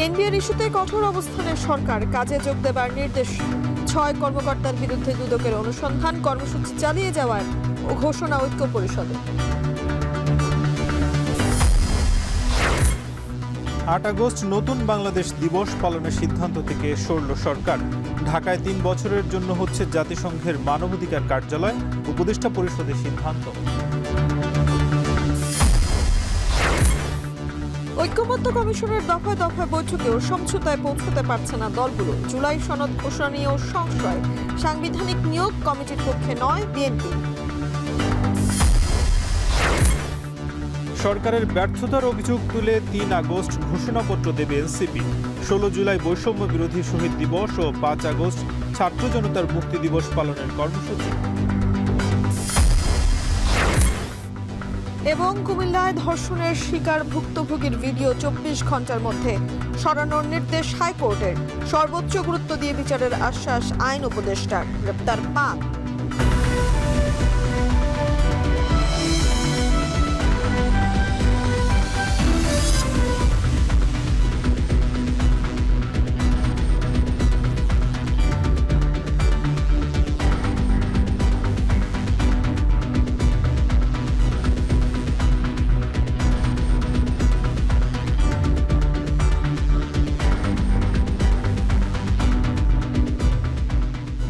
NBR ইস্যুতে কঠোর অবস্থানের সরকার, কাজে যোগ দেবার নির্দেশ। ৬ কর্মকর্তার বিরুদ্ধে দুদকের অনুসন্ধান, কর্মসূচি চালিয়ে যাওয়ার ঘোষণা ঐক্য পরিষদে। ৮ আগস্ট নতুন বাংলাদেশ দিবস পালনের সিদ্ধান্ত থেকে সরল সরকার। ঢাকায় ৩ বছরের জন্য হচ্ছে জাতিসংঘের মানবাধিকার কার্যালয়, উপদেষ্টা পরিষদের সিদ্ধান্ত। ঐক্যমত্য কমিশনের দফায় দফায় বৈঠকেও সমঝোতায় পৌঁছতে পারছে না দলগুলো। জুলাই সনদ ঘোষণা নিয়েও সংশয়। সাংবিধানিক নিয়োগ কমিটির পক্ষে নয় বিএনপি। সরকারের ব্যর্থতার অভিযোগ তুলে ৩ আগস্ট ঘোষণাপত্র দেবে এনসিপি। ১৬ জুলাই বৈষম্য বিরোধী শহীদ দিবস ও ৫ আগস্ট ছাত্র জনতার মুক্তি দিবস পালনের কর্মসূচি। এবং কুমিল্লায় ধর্ষণের শিকার ভুক্তভোগীর ভিডিও ২৪ ঘন্টার মধ্যে সরানোর নির্দেশ হাইকোর্টের। সর্বোচ্চ গুরুত্ব দিয়ে বিচারের আশ্বাস আইন উপদেষ্টার। গ্রেপ্তার ৫।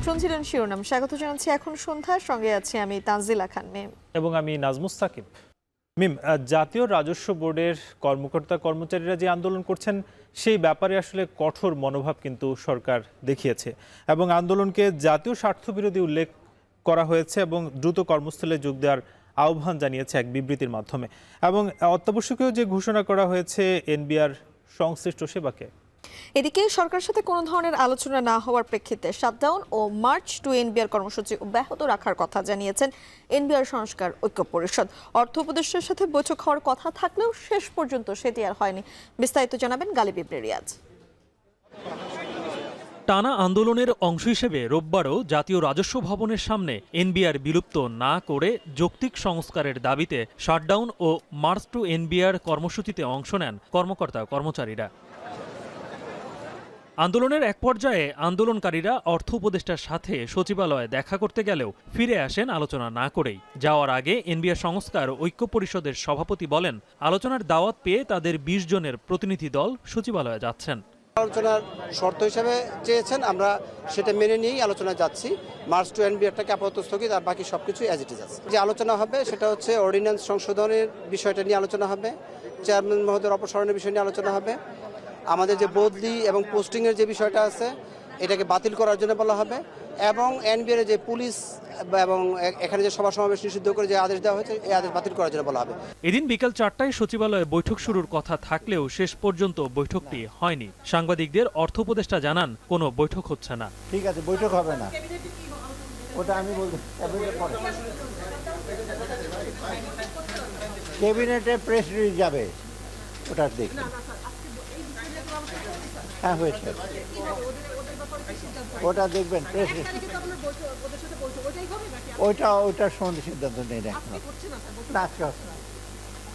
শুনছিলেন শিরোনাম। স্বাগত জানাচ্ছি এখন সন্ধ্যার সঙ্গে আছি আমি তানজিলা খান মিম এবং আমি নাজমুস সাকিব। মিম, জাতীয় রাজস্ব বোর্ডের কর্মকর্তা কর্মচারীরা যে আন্দোলন করছেন সেই ব্যাপারে আসলে কঠোর মনোভাব কিন্তু সরকার দেখিয়েছে এবং আন্দোলনকে জাতীয় স্বার্থবিরোধী উল্লেখ করা হয়েছে এবং দ্রুত কর্মস্থলে যোগ দেওয়ার আহ্বান জানিয়েছে এক বিবৃতির মাধ্যমে। এবং অত্যাবশ্যকীয় যে ঘোষণা করা হয়েছে এনবিআর সংশ্লিষ্ট সেবাকে। এদিকে সরকারের সাথে কোনো ধরনের আলোচনা না হওয়ার প্রেক্ষিতে শাটডাউন ও মার্চ টু এনবিআর কর্মসূচি অব্যাহত রাখার কথা জানিয়েছেন এনবিআর সংস্কার ঐক্য পরিষদ। অর্থ উপদেষ্টার সাথে বৈঠক হওয়ার কথা থাকলেও শেষ পর্যন্ত সেটি আর হয়নি। বিস্তারিত জানাবেন গালিব ইবনে রিয়াজ। টানা আন্দোলনের অংশ হিসেবে রোববারও জাতীয় রাজস্ব ভবনের সামনে এনবিআর বিলুপ্ত না করে যৌক্তিক সংস্কারের দাবিতে শাটডাউন ও মার্চ টু এনবিআর কর্মসূচিতে অংশ নেন কর্মকর্তা কর্মচারীরা। আন্দোলনের এক পর্যায়ে আন্দোলনকারীরা অর্থ উপদেষ্টার সাথে সচিবালয়ে দেখা করতে গেলেও ফিরে আসেন আলোচনা না করেই। যাওয়ার আগে এনবিআর সংস্কার ঐক্য পরিষদের সভাপতি বলেন, আলোচনার দাওয়াত পেয়ে তাদের ২০ জনের প্রতিনিধি দল সচিবালয়ে যাচ্ছেন। আলোচনার শর্ত হিসেবে চেয়েছেন, আমরা সেটা মেনে নিয়েই আলোচনায় যাচ্ছি। মার্চ টু এনবিআরটাকে আপাতত স্থগিত, আর বাকি সবকিছু অ্যাজ ইট ইজ আছে। যে আলোচনা হবে সেটা হচ্ছে অর্ডিন্যান্স সংশোধনের বিষয়টা নিয়ে আলোচনা হবে, চেয়ারম্যান মহোদয়ের অপসারণের বিষয় নিয়ে আলোচনা হবে, আমাদের যে বদলি এবং পোস্টিংয়ের যে বিষয়টা আছে এটাকে বাতিল করার জন্য বলা হবে, এবং এনবিআর যে পুলিশ এবং এখানে যে সভা সমাবেশ নিষিদ্ধ করে যে আদেশ দেওয়া হয়েছে এই আদেশ বাতিল করার জন্য বলা হবে। এদিন বিকেল ৪টায় সচিবালয়ে বৈঠক শুরুর কথা থাকলেও শেষ পর্যন্ত বৈঠকটি হয়নি। সাংবাদিকদের অর্থ উপদেষ্টা জানান, কোনো বৈঠক হচ্ছে না। ঠিক আছে, বৈঠক হবে না, ওটা আমি বলবো। ক্যাবিনেটে প্রেস রিলিজ যাবে, ওটা দেখি। হ্যাঁ হয়েছে, ওটা দেখবেন প্রেস ওইটার সম্বন্ধে সিদ্ধান্ত নেই এখনো না।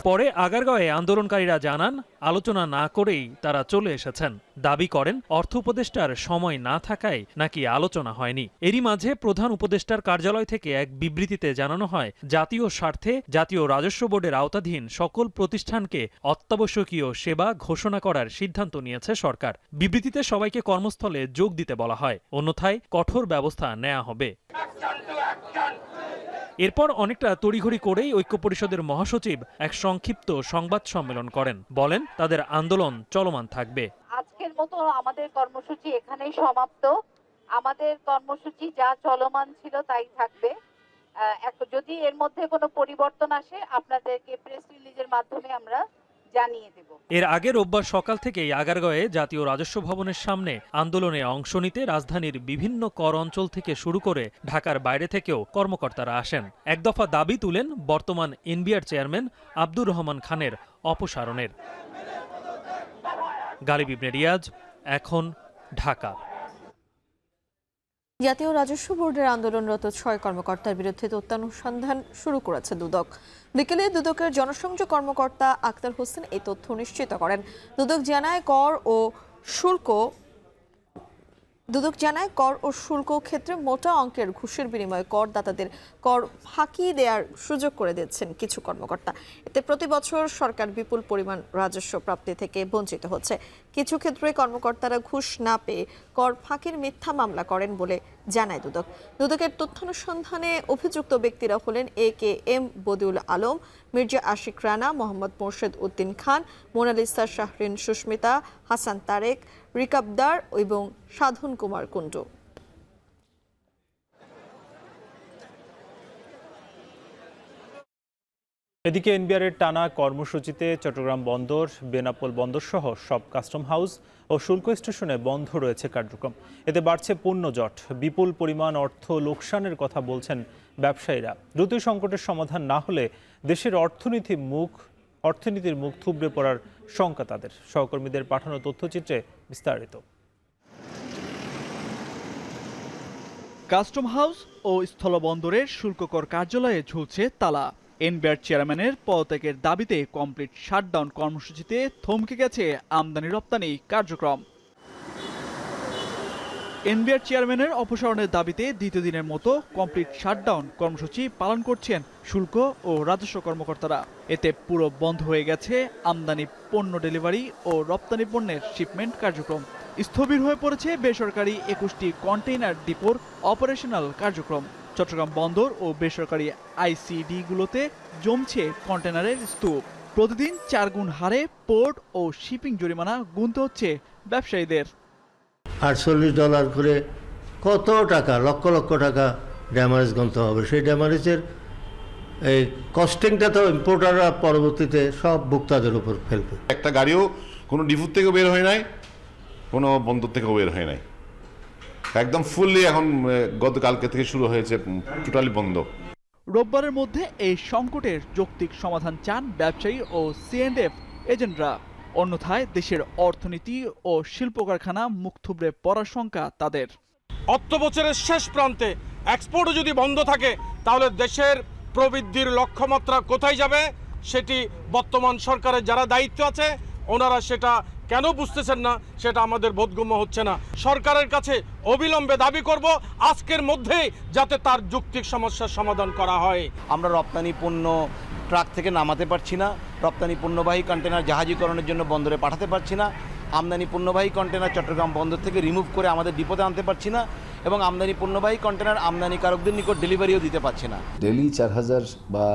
পরে আগারগাঁওয়ে আন্দোলনকারীরা জানান, আলোচনা না করেই তারা চলে এসেছেন। দাবি করেন অর্থ উপদেষ্টার সময় না থাকায় নাকি আলোচনা হয়নি। এরই মাঝে প্রধান উপদেষ্টার কার্যালয় থেকে এক বিবৃতিতে জানানো হয়, জাতীয় স্বার্থে জাতীয় রাজস্ব বোর্ডের আওতাধীন সকল প্রতিষ্ঠানকে অত্যাবশ্যকীয় সেবা ঘোষণা করার সিদ্ধান্ত নিয়েছে সরকার। বিবৃতিতে সবাইকে কর্মস্থলে যোগ দিতে বলা হয়, অন্যথায় কঠোর ব্যবস্থা নেওয়া হবে। এরপর অনেকটা তড়িঘড়ি করেই ঐক্য পরিষদের মহাসচিব এক সংক্ষিপ্ত সংবাদ সম্মেলন করেন। বলেন, তাদের আন্দোলন চলমান থাকবে। আজকের মতো আমাদের কর্মসূচি এখানেই সমাপ্ত। আমাদের কর্মসূচি যা চলমান ছিল তাই থাকবে। যদি এর মধ্যে কোনো পরিবর্তন আসে আপনাদেরকে প্রেস রিলিজের মাধ্যমে আমরা জানিয়ে দেব। এর আগে রোববার সকাল থেকেই আগারগাঁওয়ে জাতীয় রাজস্ব ভবনের সামনে আন্দোলনে অংশ নিতে রাজধানীর বিভিন্ন কর অঞ্চল থেকে শুরু করে ঢাকার বাইরে থেকেও কর্মকর্তারা আসেন। এক দফা দাবি তুলেন বর্তমান এনবিআর চেয়ারম্যান আব্দুর রহমান খানের অপসারণের। গালিব ইবনে রিয়াজ, এখন, ঢাকা। জাতীয় রাজস্ব বোর্ডের আন্দোলনরত ৬ কর্মকর্তার বিরুদ্ধে তথ্যানুসন্ধান শুরু করেছে দুদক। বিকেলে দুদকের জনসংযোগ কর্মকর্তা আক্তার হোসেন এই তথ্য নিশ্চিত করেন। দুদক জানায়, কর ও শুল্ক দুদক জানায় কর ও শুল্ক ক্ষেত্রে মোটা অঙ্কের ঘুষের বিনিময়ে করদাতাদের কর ফাঁকি দেওয়ার সুযোগ করে দিচ্ছেন কিছু কর্মকর্তা। এতে প্রতি বছর সরকার বিপুল পরিমাণ রাজস্ব প্রাপ্তি থেকে বঞ্চিত হচ্ছে। কিছু ক্ষেত্রে কর্মকর্তারা ঘুষ না পেয়ে কর ফাঁকির মিথ্যা মামলা করেন বলে জানায় দুদক। দুদকের তথ্যানুসন্ধানে অভিযুক্ত ব্যক্তিরা হলেন AKM বদিউল আলম, মির্জা আশিক রানা, মোহাম্মদ মোর্শেদ উদ্দিন খান, মোনালিসা শাহরিন সুস্মিতা, হাসান তারেক, রিকাবদার এবং সাধন কুমার কুণ্ডু। এদিকে এনবিআরের টানা কর্মসূচিতে চট্টগ্রাম বন্দর, বেনাপোল বন্দর সহ সব কাস্টম হাউস ও শুল্ক স্টেশনে বন্ধ রয়েছে কার্যক্রম। এতে বাড়ছে পণ্য জট, বিপুল পরিমাণ অর্থ লোকসানের কথা বলছেন ব্যবসায়ীরা। দ্রুত সংকটের সমাধান না হলে দেশের অর্থনীতির মুখ থুবড়ে পড়ার শঙ্কা তাদের। সহকর্মীদের পাঠানো তথ্যচিত্রে বিস্তারিত। কাস্টম হাউস ও স্থলবন্দরের শুল্ককর কার্যালয়ে ঝুলছে তালা। এনবিআর চেয়ারম্যানের পদত্যাগের দাবিতে কমপ্লিট শাটডাউন কর্মসূচিতে থমকে গেছে আমদানি রপ্তানি কার্যক্রম। এনবিআর চেয়ারম্যানের অপসারণের দাবিতে দ্বিতীয় দিনের মতো কমপ্লিট শাটডাউন কর্মসূচি পালন করছেন শুল্ক ও রাজস্ব কর্মকর্তারা। এতে পুরো বন্ধ হয়ে গেছে আমদানি পণ্য ডেলিভারি ও রপ্তানি পণ্যের শিপমেন্ট কার্যক্রম। স্থবির হয়ে পড়েছে বেসরকারি 21টি কন্টেইনার ডিপোর অপারেশনাল কার্যক্রম। চট্টগ্রাম বন্দর ও বেসরকারি আইসিডিগুলোতে জমছে কন্টেনারের স্তূপ। প্রতিদিন 4 গুণ হারে পোর্ট ও শিপিং জরিমানা গুনতে হচ্ছে ব্যবসায়ীদের। $48 করে কত টাকা, লক্ষ লক্ষ টাকা ড্যামারেজ গুনতে হবে। সেই ড্যামারেজের এই কস্টিংটা তো ইম্পোর্টাররা পরবর্তীতে সব ভোক্তাদের উপর ফেলবে। একটা গাড়িও কোনো ডিপুর থেকেও বের হয় নাই, কোনো বন্দর থেকেও বের হয় নাই, একদম ফুললি এখন গতকালকে থেকে শুরু হয়েছে, টোটালি বন্ধ। রোববারের মধ্যে এই সংকটের যৌক্তিক সমাধান চান ব্যবসায়ী ও C&F এজেন্টরা। অন্যথায় দেশের অর্থনীতি ও শিল্প কারখানা মুখ থুবড়ে পড়ার শঙ্কা তাদের। অর্থ বছরের শেষ প্রান্তে এক্সপোর্টও যদি বন্ধ থাকে তাহলে দেশের প্রবৃদ্ধির লক্ষ্যমাত্রা কোথায় যাবে সেটি বর্তমান সরকারের যারা দায়িত্ব আছে ওনারা সেটা কেন বুঝতেছেন না সেটা আমাদের বোধগম্য হচ্ছে না। সরকারের কাছে অবিলম্বে দাবি করব আজকের মধ্যেই যাতে তার যৌক্তিক সমস্যার সমাধান করা হয়। আমরা রপ্তানি পণ্য ট্রাক থেকে নামাতে পারছি না, রপ্তানি পণ্যবাহী কন্টেনার জাহাজীকরণের জন্য বন্দরে পাঠাতে পারছি না, আমদানি পণ্যবাহী কন্টেনার চট্টগ্রাম বন্দর থেকে রিমুভ করে আমাদের ডিপোতে আনতে পারছি না, এবং আমদানি পণ্যবাহী কন্টেনার আমদানিকারকদের নিকট ডেলিভারিও দিতে পারছি না। ডেলি 4000 বা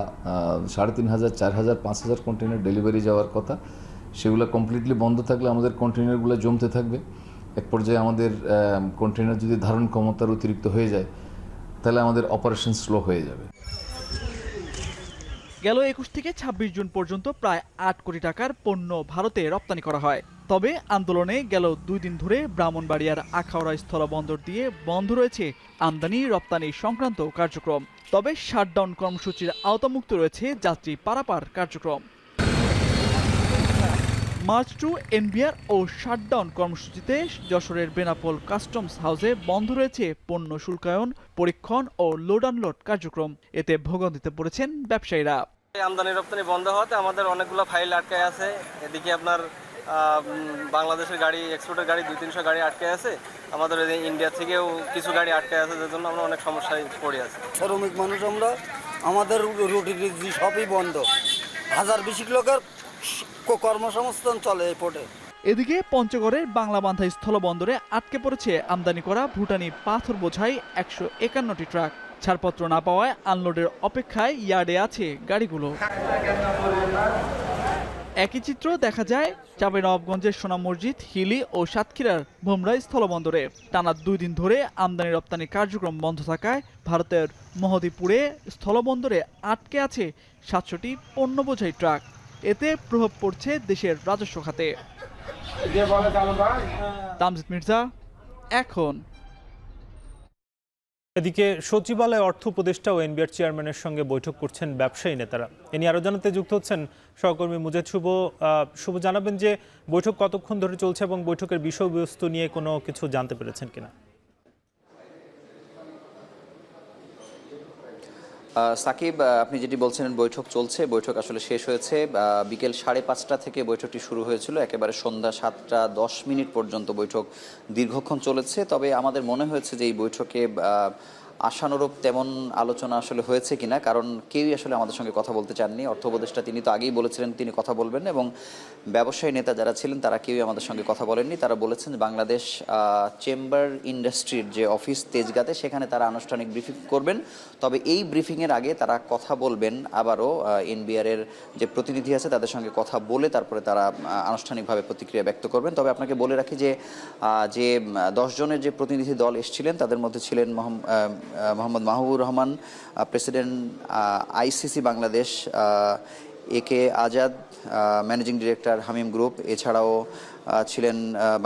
3500, 4000, 5000 কন্টেনার ডেলিভারি যাওয়ার কথা, সেগুলো কমপ্লিটলি বন্ধ থাকলে আমাদের কন্টেনারগুলো জমতে থাকবে। এক পর্যায়ে আমাদের কন্টেনার যদি ধারণ ক্ষমতার অতিরিক্ত হয়ে যায় তাহলে আমাদের অপারেশন স্লো হয়ে যাবে। গেল 21 থেকে 26 জুন পর্যন্ত প্রায় 8 কোটি টাকার পণ্য ভারতে রপ্তানি করা হয়। তবে আন্দোলনে গেল 2 দিন ধরে ব্রাহ্মণবাড়িয়ার আখাউড়া স্থলবন্দর দিয়ে বন্ধ রয়েছে আমদানি রপ্তানি সংক্রান্ত কার্যক্রম। তবে শাটডাউন কর্মসূচির আওতামুক্ত রয়েছে যাত্রী পারাপার কার্যক্রম। মার্চ টু এনবিআর ও শাটডাউন কর্মসূচিতে যশোরের বেনাপোল কাস্টমস হাউসে বন্ধ রয়েছে পণ্য শুল্কায়ন, পরীক্ষণ ও লোড আনলোড কার্যক্রম। এতে ভোগান্তিতে পড়েছেন ব্যবসায়ীরা। আমদানি রপ্তানি বন্ধ হওয়াতে আমাদের অনেকগুলো ফাইল আটকে আছে। এদিকে আপনার বাংলাদেশের গাড়ি, এক্সপোর্টের গাড়ি 200-300 গাড়ি আটকে আছে। আমাদের ইন্ডিয়া থেকেও কিছু গাড়ি আটকে আছে, যার জন্য আমরা অনেক সমস্যায় পড়ে আছি। শ্রমিক মানুষ আমরা, আমাদের রুটি সবই বন্ধ। হাজার বেশি লোকের কর্মসংস্থান চলে এই পোর্টে। এদিকে পঞ্চগড়ের বাংলাবান্ধা স্থলবন্দরে আটকে পড়েছে আমদানি করা ভুটানি পাথর বোঝাই 151টি ট্রাক। ছাড়পত্র না পাওয়ায় আনলোডের অপেক্ষায় ইয়ার্ডে আছে গাড়িগুলো। একই চিত্র দেখা যায় চাঁপাইনবাবগঞ্জের সোনা মসজিদ, হিলি ও সাতক্ষীরার ভোমরা স্থলবন্দরে। টানা 2 দিন ধরে আমদানি রপ্তানি কার্যক্রম বন্ধ থাকায় ভারতের মহদীপুরে স্থলবন্দরে আটকে আছে 700টি পণ্য বোঝাই ট্রাক। এতে প্রভাব পড়ছে দেশের রাজস্ব খাতে। তামজিদ মির্জা, এখন। এদিকে সচিবালয়ে অর্থ উপদেষ্টা ও এনবিআর চেয়ারম্যানের সঙ্গে বৈঠক করছেন ব্যবসায়ী নেতারা। এ নিয়ে আরো জানাতে যুক্ত হচ্ছেন সহকর্মী মুজাহিদ শুভ। শুভ, জানাবেন যে বৈঠক কতক্ষণ ধরে চলছে এবং বৈঠকের বিষয়বস্তু নিয়ে কোনো কিছু জানতে পেরেছেন কিনা? সাকিব, আপনি যেটি বলছেন বৈঠক চলছে, বৈঠক আসলে শেষ হয়েছে। বিকেল 5:30 থেকে বৈঠকটি শুরু হয়েছিল, একেবারে সন্ধ্যা 7:10 পর্যন্ত বৈঠক দীর্ঘক্ষণ চলেছে। তবে আমাদের মনে হয়েছে যে এই বৈঠকে আশানুরূপ তেমন আলোচনা আসলে হয়েছে কিনা, কারণ কেউই আসলে আমাদের সঙ্গে কথা বলতে চাননি। অর্থ উপদেষ্টা তিনি তো আগেই বলেছিলেন তিনি কথা বলবেন, এবং ব্যবসায়ী নেতা যারা ছিলেন তারা কেউই আমাদের সঙ্গে কথা বলেননি। তারা বলেছেন বাংলাদেশ চেম্বার ইন্ডাস্ট্রির যে অফিস তেজগাঁতে, সেখানে তারা আনুষ্ঠানিক ব্রিফিং করবেন। তবে এই ব্রিফিংয়ের আগে তারা কথা বলবেন আবারও এনবিআরের যে প্রতিনিধি আছে তাদের সঙ্গে কথা বলে তারপরে তারা আনুষ্ঠানিকভাবে প্রতিক্রিয়া ব্যক্ত করবেন। তবে আপনাকে বলে রাখি যে 10 জনের যে প্রতিনিধি দল এসেছিলেন তাদের মধ্যে ছিলেন Mohammad Mahbubur Rahman, president ICC Bangladesh, AK Azad, managing director Hamim group, এছাড়াও ছিলেন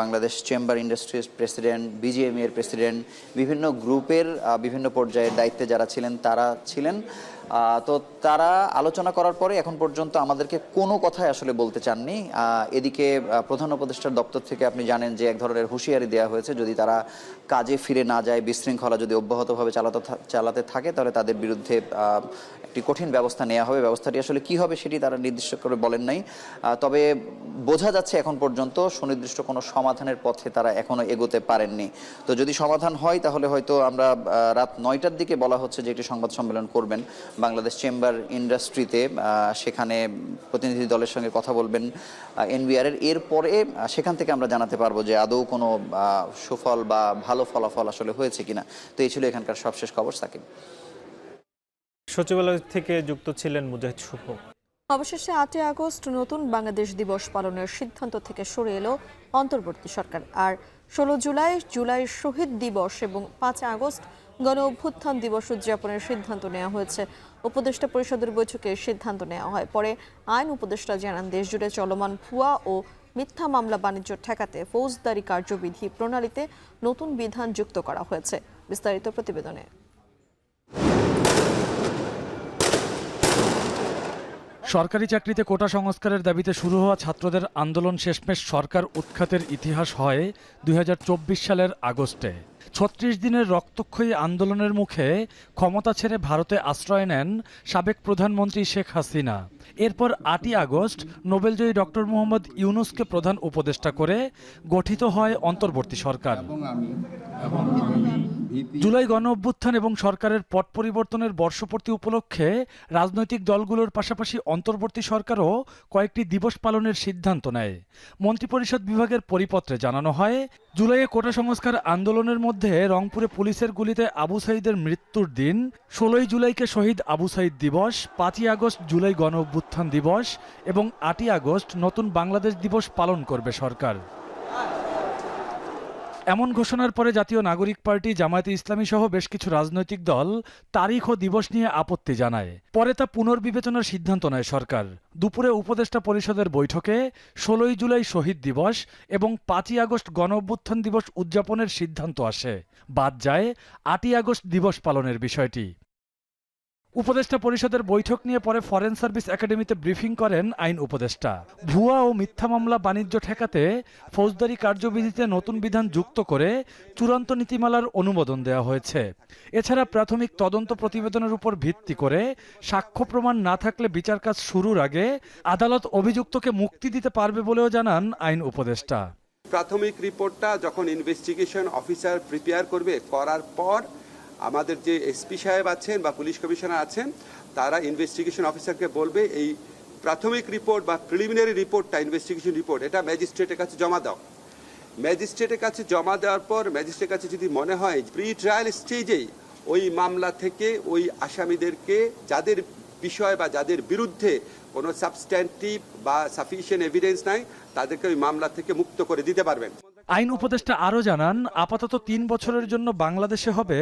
Bangladesh chamber industries president, BGME এর প্রেসিডেন্ট, বিভিন্ন গ্রুপের বিভিন্ন পর্যায়ের দায়িত্বে যারা ছিলেন তারা ছিলেন। তো তারা আলোচনা করার পরে এখন পর্যন্ত আমাদেরকে কোনো কথাই আসলে বলতে চাননি। এদিকে প্রধান উপদেষ্টার দপ্তর থেকে আপনি জানেন যে এক ধরনের হুঁশিয়ারি দেওয়া হয়েছে, যদি তারা কাজে ফিরে না যায়, বিশৃঙ্খলা যদি অব্যাহতভাবে চালাতে থাকে তাহলে তাদের বিরুদ্ধে একটি কঠিন ব্যবস্থা নেওয়া হবে। ব্যবস্থাটি আসলে কি হবে সেটি তারা নির্দিষ্ট করে বলেন নাই। তবে বোঝা যাচ্ছে এখন পর্যন্ত সুনির্দিষ্ট কোনো সমাধানের পথে তারা এখনো এগোতে পারেননি। তো যদি সমাধান হয় তাহলে হয়তো আমরা রাত 9টার দিকে বলা হচ্ছে যে একটি সংবাদ সম্মেলন করবেন বাংলাদেশ চেম্বার ইন্ডাস্ট্রিতে, সেখানে প্রতিনিধি দলের সঙ্গে কথা বলবেন এনবিআরের। এরপরে সেখান থেকে আমরা জানাতে পারবো যে আদৌ কোনো সুফল বা ভালো ফলাফল আসলে হয়েছে কিনা। তো এই ছিল এখানকার সবশেষ খবর। সাকিব। সচিবালয় থেকে যুক্ত ছিলেন মুজাহিদ শুভ। অবশেষে 8 আগস্ট নতুন বাংলাদেশ দিবস পালনের সিদ্ধান্ত থেকে সরে এলো অন্তর্বর্তী সরকার। আর 16 জুলাই শহীদ দিবস এবং 5 আগস্ট গণ অভ্যুত্থান দিবস উদযাপনের সিদ্ধান্ত নেওয়া হয়েছে। উপদেষ্টা পরিষদের বৈঠকে সিদ্ধান্ত নেওয়া হয়। পরে আইন উপদেষ্টা জানান দেশজুড়ে চলমান ভুয়া ও মিথ্যা মামলা বাণিজ্য ঠেকাতে ফৌজদারি কার্যবিধি প্রণালীতে নতুন বিধান যুক্ত করা হয়েছে। বিস্তারিত প্রতিবেদনে। সরকারি চাকরিতে কোটা সংস্কারের দাবিতে শুরু হওয়া ছাত্রদের আন্দোলন শেষমেশ সরকার উৎখাতের ইতিহাস হয় 2024 সালের আগস্টে। 36 দিনের রক্তক্ষয়ী আন্দোলনের মুখে ক্ষমতা ছেড়ে ভারতে আশ্রয় নেন সাবেক প্রধানমন্ত্রী শেখ হাসিনা। এরপর 8 আগস্ট নোবেলজয়ী ডক্টর মোহাম্মদ ইউনূসকে প্রধান উপদেষ্টা করে গঠিত হয় অন্তর্বর্তী সরকার। জুলাই গণ অভ্যুত্থান এবং সরকারের পট পরিবর্তনের বর্ষপূর্তি উপলক্ষে রাজনৈতিক দলগুলোর পাশাপাশি অন্তর্বর্তী সরকারও কয়েকটি দিবস পালনের সিদ্ধান্ত নেয়। মন্ত্রিপরিষদ বিভাগের পরিপত্রে জানানো হয়, জুলাইয়ে কোটা সংস্কার আন্দোলনের মধ্যে রংপুরে পুলিশের গুলিতে আবু সাঈদের মৃত্যুর দিন 16 জুলাইকে শহীদ আবু সাঈদ দিবস, 5 আগস্ট জুলাই গণ অভ্যুত্থান দিবস এবং 8 আগস্ট নতুন বাংলাদেশ দিবস পালন করবে সরকার। এমন ঘোষণার পরে জাতীয় নাগরিক পার্টি, জামায়াতে ইসলামী সহ বেশ কিছু রাজনৈতিক দল তারিখ ও দিবস নিয়ে আপত্তি জানায়। পরে তা পুনর্বিবেচনার সিদ্ধান্ত নেয় সরকার। দুপুরে উপদেষ্টা পরিষদের বৈঠকে 16 জুলাই শহীদ দিবস এবং 5 আগস্ট গণ অভ্যুত্থান দিবস উদযাপনের সিদ্ধান্ত আসে। বাদ যায় 8 আগস্ট দিবস পালনের বিষয়টি। উপদেষ্টা পরিষদের বৈঠক নিয়ে পরে ফরেন সার্ভিস একাডেমিতে ব্রিফিং করেন আইন উপদেষ্টা। ভুয়া ও মিথ্যা মামলা বাণিজ্য ঠেকাতে ফৌজদারি কার্যবিধিতে নতুন বিধান যুক্ত করে চূড়ান্ত নীতিমালার অনুমোদন দেওয়া হয়েছে। এছাড়া প্রাথমিক তদন্ত প্রতিবেদনের উপর ভিত্তি করে সাক্ষ্য প্রমাণ না থাকলে বিচার কাজ শুরুর আগে আদালত অভিযুক্তকে মুক্তি দিতে পারবে বলেও জানান আইন উপদেষ্টা। প্রাথমিক রিপোর্টটা যখন ইনভেস্টিগেশন অফিসার প্রিপেয়ার করবে, করার পর আমাদের যে এসপি সাহেব আছেন বা পুলিশ কমিশনার আছেন তারা ইনভেস্টিগেশন অফিসারকে বলবে এই প্রাথমিক রিপোর্ট বা প্রিলিমিনারি রিপোর্টটা, ইনভেস্টিগেশন রিপোর্ট, এটা ম্যাজিস্ট্রেটের কাছে জমা দাও। ম্যাজিস্ট্রেটের কাছে জমা দেওয়ার পর ম্যাজিস্ট্রেটের কাছে যদি মনে হয় প্রি ট্রায়াল স্টেজেই ওই মামলা থেকে ওই আসামিদেরকে যাদের বিষয় বা যাদের বিরুদ্ধে কোনো সাবস্ট্যান্টিভ বা সাফিসিয়েন্ট এভিডেন্স নাই তাদেরকে ওই মামলা থেকে মুক্ত করে দিতে পারবেন। আইন উপদেষ্টা আরও জানান, আপাতত 3 বছরের জন্য বাংলাদেশে হবে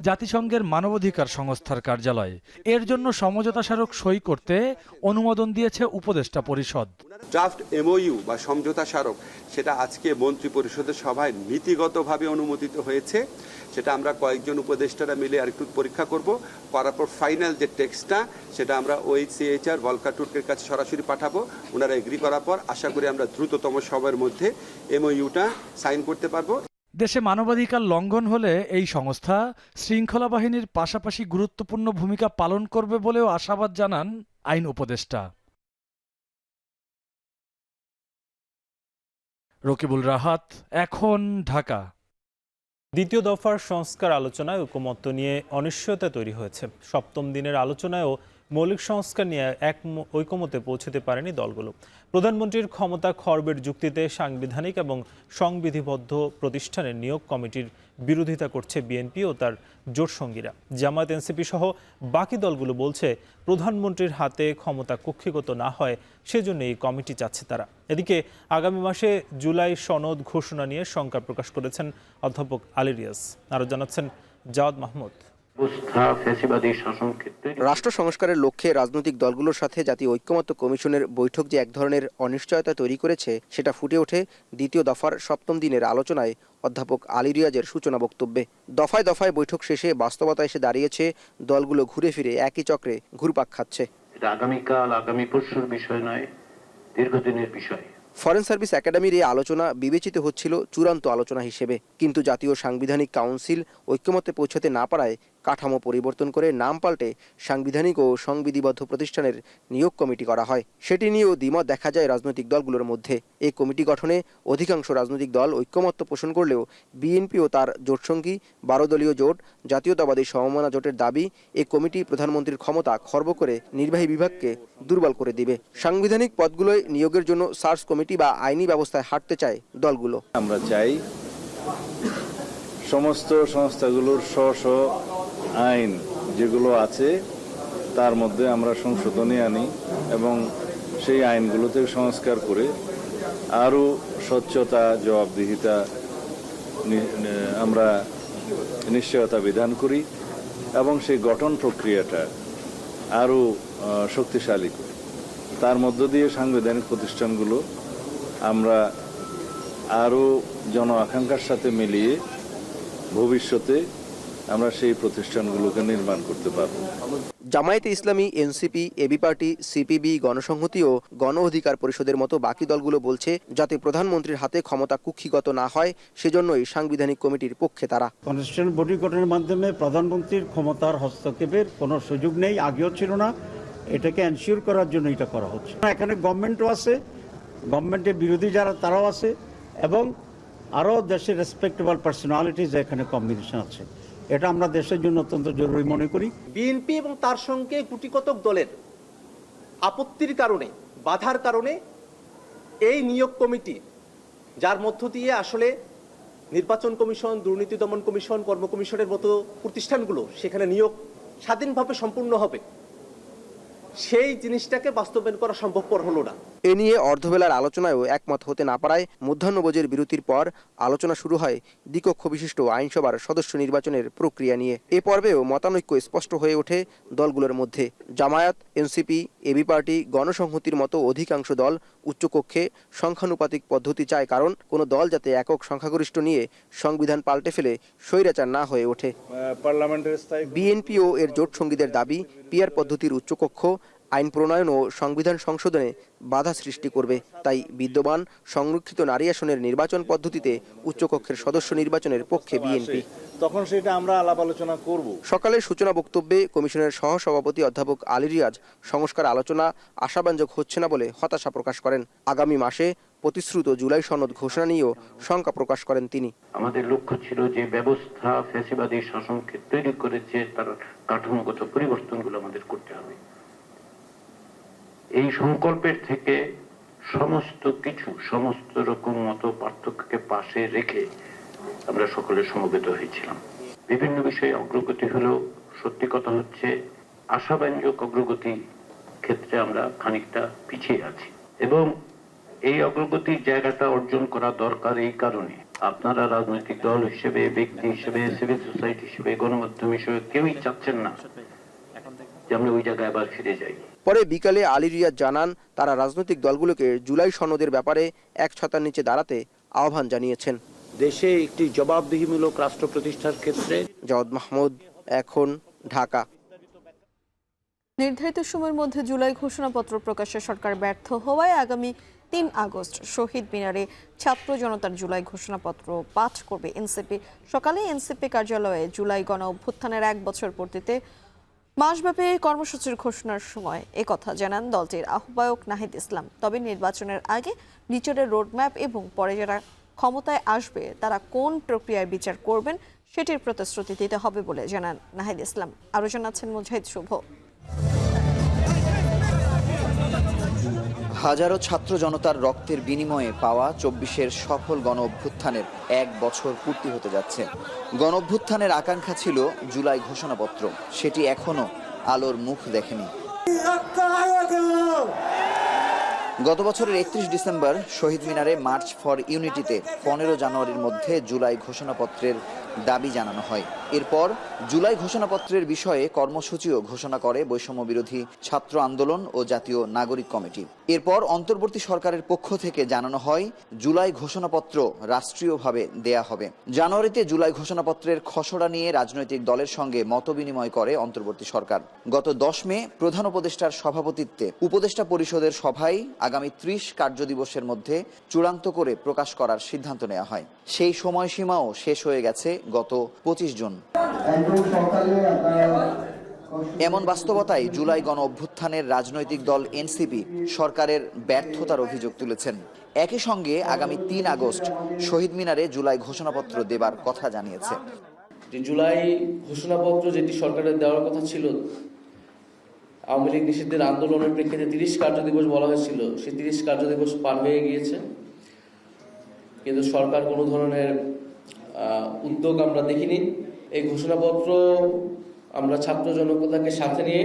জাতিসংঘের মানবাধিকার সংস্থার কার্যালয়। এর জন্য সমঝোতা স্মারক সই করতে অনুমোদন দিয়েছে উপদেষ্টা পরিষদ। ড্রাফট MOU বা সমঝোতা স্মারক সেটা আজকে মন্ত্রী পরিষদের সভায় নীতিগতভাবে অনুমোদিত হয়েছে। সেটা আমরা কয়েকজন উপদেষ্টারা মিলে আরেকটু পরীক্ষা করব, করার পর ফাইনাল যে টেক্সটটা সেটা আমরা OHCHR ভলকার টুর্কের কাছে সরাসরি পাঠাবো। ওনারা এগ্রি করার পর আশা করি আমরা দ্রুততম সময়ের মধ্যে MOUটা সাইন করতে পারবো। দেশে মানবাধিকার লঙ্ঘন হলে এই সংস্থা শৃঙ্খলা বাহিনীর পাশাপাশি গুরুত্বপূর্ণ ভূমিকা পালন করবে বলেও আশাবাদ জানান আইন উপদেষ্টা। রকিবুল রাহাত, এখন, ঢাকা। দ্বিতীয় দফার সংস্কার আলোচনায় ঐকমত্য নিয়ে অনিশ্চয়তা তৈরি হয়েছে। সপ্তম দিনের আলোচনায়ও মৌলিক সংস্কার নিয়ে ঐকমত্যে পৌঁছতে পারেনি দলগুলো। প্রধানমন্ত্রীর ক্ষমতা খর্বের যুক্তিতে সাংবিধানিক এবং সংবিধিবদ্ধ প্রতিষ্ঠানের নিয়োগ কমিটির বিরোধিতা করছে বিএনপি ও তার জোটসঙ্গীরা। জামায়াত, এনসিপি সহ বাকি দলগুলো বলছে প্রধানমন্ত্রীর হাতে ক্ষমতা কক্ষিগত না হয় সেজন্য এই কমিটি চাচ্ছে তারা। এদিকে আগামী মাসে জুলাই সনদ ঘোষণা নিয়ে শঙ্কা প্রকাশ করেছেন অধ্যাপক আলী রিয়াজ। আরও জানাচ্ছেন জাওয়াদ মাহমুদ। রাষ্ট্র সংস্কারের লক্ষ্যে রাজনৈতিক দলগুলোর সাথে জাতীয় ঐক্যমত্য কমিশনের বৈঠক যে এক ধরনের অনিশ্চয়তা তৈরি করেছে সেটা ফুটে ওঠে দ্বিতীয় দফার সপ্তম দিনের আলোচনায় অধ্যাপক আলী রিয়াজের সূচনা বক্তব্যে। দফায় দফায় বৈঠক শেষে বাস্তবতা এসে দাঁড়িয়েছে দলগুলো ঘুরে ফিরে একই চক্রে ঘুরপাক খাচ্ছে। এটা আগামীকাল, আগামী পরশুর বিষয় নয়, দীর্ঘদিনের বিষয়। ফরেন সার্ভিস একাডেমির এই আলোচনা বিবেচিত হচ্ছিল চূড়ান্ত আলোচনা হিসেবে, কিন্তু জাতীয় সাংবিধানিক কাউন্সিল ঐক্যমত্যে পৌঁছাতে না পারায় কাঠামো পরিবর্তন করে নাম পাল্টে সাংবিধানিক ও সংবিধিবদ্ধ প্রতিষ্ঠানের নিয়োগ কমিটি করা হয়। সেটি নিয়েও দ্বিমত দেখা যায় রাজনৈতিক দলগুলোর মধ্যে। এই কমিটি গঠনে অধিকাংশ রাজনৈতিক দল ঐক্যমত্য পোষণ করলেও বিএনপি ও তার জোটসঙ্গী 12 দলীয় জোট জাতীয়তাবাদী সমমনা জোটের দাবি এই কমিটি প্রধানমন্ত্রীর ক্ষমতা খর্ব করে নির্বাহী বিভাগকে দুর্বল করে দিবে। সাংবিধানিক পদগুলোয় নিয়োগের জন্য সার্চ কমিটি বা আইনি ব্যবস্থায় হাঁটতে চায় দলগুলো। আমরা চাই সমস্ত সংস্থাগুলোর স্ব আইন যেগুলো আছে তার মধ্যে আমরা সংশোধনী আনি এবং সেই আইনগুলোতে সংস্কার করে আরও স্বচ্ছতা, জবাবদিহিতা আমরা নিশ্চয়তা বিধান করি এবং সেই গঠন প্রক্রিয়াটা আরও শক্তিশালী করি। তার মধ্য দিয়ে সাংবিধানিক প্রতিষ্ঠানগুলো আমরা আরও জন আকাঙ্ক্ষার সাথে মিলিয়ে ভবিষ্যতে আমরা সেই প্রতিষ্ঠানগুলোকে নির্মাণ করতে পারব। জামায়াতে ইসলামী, এনসিপি, এবি পার্টি, সিপিবি, গণসংহতি ও গণ অধিকার পরিষদের মতো বাকি দলগুলো বলছে যাতে প্রধানমন্ত্রীর হাতে ক্ষমতা কুক্ষিগত না হয় সেজন্যই সাংবিধানিক কমিটির পক্ষে তারা। কনস্টিটিউশন বডি গঠনের মাধ্যমে প্রধানমন্ত্রীর ক্ষমতার হস্তক্ষেপের কোনো সুযোগ নেই, আগেও ছিল না। এটাকে এনশিওর করার জন্য এটা করা হচ্ছে। এখানে গভর্নমেন্টও আছে, গভর্নমেন্টের বিরোধী যারা তারাও আছে এবং আরও দেশের রেসপেক্টেবল পার্সোনালিটিজ এখানে কম্বিনেশন আছে। এটা আমরা দেশের জন্য অত্যন্ত জরুরি মনে করি। বিএনপি এবং তার সঙ্গে গুটিকতক দলের আপত্তির কারণে, বাধার কারণে এই নিয়োগ কমিটি, যার মধ্য দিয়ে আসলে নির্বাচন কমিশন, দুর্নীতি দমন কমিশন, কর্ম কমিশনের মতো প্রতিষ্ঠানগুলো সেখানে নিয়োগ স্বাধীনভাবে সম্পূর্ণ হবে, সেই জিনিসটাকে বাস্তবায়ন করা সম্ভবপর হলো না। এ নিয়ে অর্ধবেলার আলোচনায়ও একমত হতে না পারায় মধ্যাহ্নভোজের বিরতির পর আলোচনা শুরু হয় দ্বিকক্ষ বিশিষ্ট আইনসভার সদস্য নির্বাচনের প্রক্রিয়া নিয়ে। এ পর্বেও মতানৈক্য স্পষ্ট হয়ে ওঠে দলগুলোর মধ্যে। জামায়াত, এনসিপি, এবি পার্টি, গণসংহতির মতো অধিকাংশ দল উচ্চকক্ষে সংখ্যানুপাতিক পদ্ধতি চায়, কারণ কোনো দল যাতে একক সংখ্যাগরিষ্ঠ নিয়ে সংবিধান পাল্টে ফেলে স্বৈরাচার না হয়ে ওঠে। বিএনপি ও এর জোট সঙ্গীদের দাবি পিআর পদ্ধতির উচ্চকক্ষ আইন প্রণয়ন ও সংবিধান সংশোধনে বাধা সৃষ্টি করবে। তাই বিদ্যমান সংরক্ষিত নারী আসনের নির্বাচন পদ্ধতিতে উচ্চকক্ষের সদস্য নির্বাচনের পক্ষে বিএনপি। তখন সেটা আমরা আলাপ আলোচনা করব। সকালের সূচনা বক্তব্যে কমিশনের সহসভাপতি অধ্যাপক আলী রিয়াজ সংস্কার আলোচনা আশাব্যঞ্জক হচ্ছে না বলে হতাশা প্রকাশ করেন। আগামী মাসে প্রতিশ্রুত জুলাই সনদ ঘোষণা নিয়েও শঙ্কা প্রকাশ করেন তিনি। আমাদের লক্ষ্য ছিল যে ব্যবস্থা ফ্যাসিবাদী শাসনকে তৈরি করেছে তার কাঠামোগত পরিবর্তনগুলো আমাদের করতে হবে। এই সংকল্পের থেকে সমস্ত কিছু, সমস্ত রকম মত পার্থক্যকে পাশে রেখে আমরা সকলে সমবেত হয়েছিলাম। বিভিন্ন বিষয়ে অগ্রগতি হলেও সত্যি কথা হচ্ছে আশাব্যঞ্জক অগ্রগতি ক্ষেত্রে আমরা খানিকটা পিছিয়ে আছি এবং এই অগ্রগতির জায়গাটা অর্জন করা দরকার। এই কারণে আপনারা রাজনৈতিক দল হিসেবে, ব্যক্তি হিসেবে, সিভিল সোসাইটি হিসেবে, গণমাধ্যম হিসেবে কেউই চাচ্ছেন না যে আমরা ওই জায়গায় আবার ফিরে যাই। পরে বিকালে আলী রিয়াজ জানান তারা রাজনৈতিক দলগুলোকে জুলাই সনদের ব্যাপারে এক ছাতার নিচে দাঁড়াতে আহ্বান জানিয়েছেন। দেশে একটি জবাবদিহিমূলক রাষ্ট্র প্রতিষ্ঠার ক্ষেত্রে। জাওয়াদ মাহমুদ, এখন, ঢাকা। নির্ধারিত সময়ের মধ্যে জুলাই ঘোষণাপত্র প্রকাশে সরকার ব্যর্থ হওয়ায় আগামী 3 আগস্ট শহীদ মিনারে ছাত্র জনতার জুলাই ঘোষণাপত্র পাঠ করবে এনসিপি। সকালে এনসিপি কার্যালয়ে জুলাই গণ অভ্যুত্থানের 1 বছর পূর্তিতে মাসব্যাপী কর্মসূচির ঘোষণার সময় একথা জানান দলটির আহ্বায়ক নাহিদ ইসলাম। তবে নির্বাচনের আগে বিচারের রোডম্যাপ এবং পরে যারা ক্ষমতায় আসবে তারা কোন প্রক্রিয়ার বিচার করবেন সেটির প্রতিশ্রুতি দিতে হবে বলে জানান নাহিদ ইসলাম। আরও জানাচ্ছেন মুজাহিদ শুভ। হাজারো ছাত্র জনতার রক্তের বিনিময়ে পাওয়া 24-এর সফল গণ অভ্যুত্থানের 1 বছর পূর্তি হতে যাচ্ছে। গণ অভ্যুত্থানের আকাঙ্ক্ষা ছিল জুলাই ঘোষণাপত্র, সেটি এখনো আলোর মুখ দেখেনি। গত বছরের 31 ডিসেম্বর শহীদ মিনারে মার্চ ফর ইউনিটিতে 15 জানুয়ারির মধ্যে জুলাই ঘোষণাপত্রের দাবি জানানো হয়। এরপর জুলাই ঘোষণাপত্রের বিষয়ে কর্মসূচিও ঘোষণা করে বৈষম্য বিরোধী ছাত্র আন্দোলন ও জাতীয় নাগরিক কমিটি। এরপর অন্তর্বর্তী সরকারের পক্ষ থেকে জানানো হয় জুলাই ঘোষণাপত্র রাষ্ট্রীয়ভাবে দেয়া হবে। জানুয়ারিতে জুলাই ঘোষণাপত্রের খসড়া নিয়ে রাজনৈতিক দলের সঙ্গে মতবিনিময় করে অন্তর্বর্তী সরকার। গত 10 মে প্রধান উপদেষ্টার সভাপতিত্বে উপদেষ্টা পরিষদের সভায় আগামী 30 কার্যদিবসের মধ্যে চূড়ান্ত করে প্রকাশ করার সিদ্ধান্ত নেওয়া হয়। সেই সময়সীমাও শেষ হয়ে গেছে গত 25 জুন। এমন বাস্তবতায় জুলাই গণ অভ্যুত্থানের রাজনৈতিক দল এনসিপি সরকারের ব্যর্থতার অভিযোগ তুলেছেন। একই সঙ্গে আগামী 3 আগস্ট শহীদ মিনারে জুলাই ঘোষণাপত্র দেবার কথা জানিয়েছে। জুলাই ঘোষণাপত্র যেটি সরকারের দেওয়ার কথা ছিল, আওয়ামী লীগ নিষিদ্ধের আন্দোলনের প্রেক্ষিতে 30 কার্যদিবস বলা হয়েছিল, সেই 30 কার্যদিবস পার হয়ে গিয়েছে, কিন্তু সরকার কোনো ধরনের উদ্যোগ আমরা দেখিনি। এই ঘোষণাপত্র আমরা ছাত্র জনতাকে সাথে নিয়ে